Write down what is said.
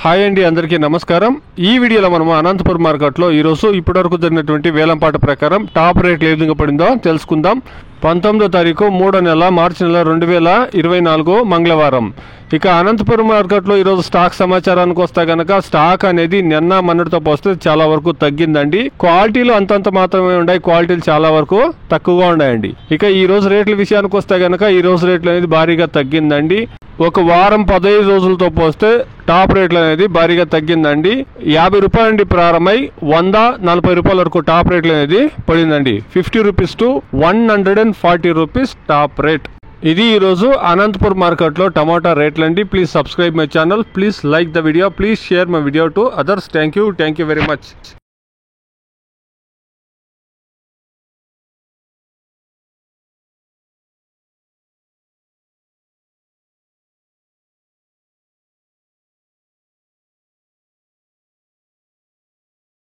Hi అండి, అందరికీ నమస్కారం. ఈ వీడియోలో మనం అనంతపురం మార్కెట్లో ఈరోజు ఇప్పటివరకు జరిగినటువంటి వేలంపాట ప్రకారం టాప్ రేట్లు ఏ విధంగా పడిందో తెలుసుకుందాం. 19వ తారీఖు 3వ నెల మార్చి నెల 2024 మంగళవారం. ఇక అనంతపురం మార్కెట్లో ఈరోజు స్టాక్ సమాచారానికి వస్తే కనుక స్టాక్ అనేది నిన్న మొన్నటితో పోస్తే చాలా వరకు తగ్గిందండి. క్వాలిటీలు అంతంత మాత్రమే ఉన్నాయి, క్వాలిటీలు చాలా వరకు తక్కువగా ఉన్నాయండి. ఇక ఈ రోజు రేట్ల విషయానికి వస్తే కనుక ఈ రోజు రేట్లు అనేది భారీగా తగ్గిందండి. ఒక వారం 15 రోజులతో పోస్తే టాప్ రేట్లు అనేది భారీగా తగ్గిందండి. 50 రూపాయల నుండి ప్రారంభమై 140 రూపాయల వరకు టాప్ రేట్లు అనేది పడిందండి. 50 rupees to 140 rupees top rate. ఇది ఈరోజు అనంతపురం మార్కెట్లో టమాటా రేట్లు అండి. Please subscribe my channel, please like the video, please share my video to others. Thank you very much.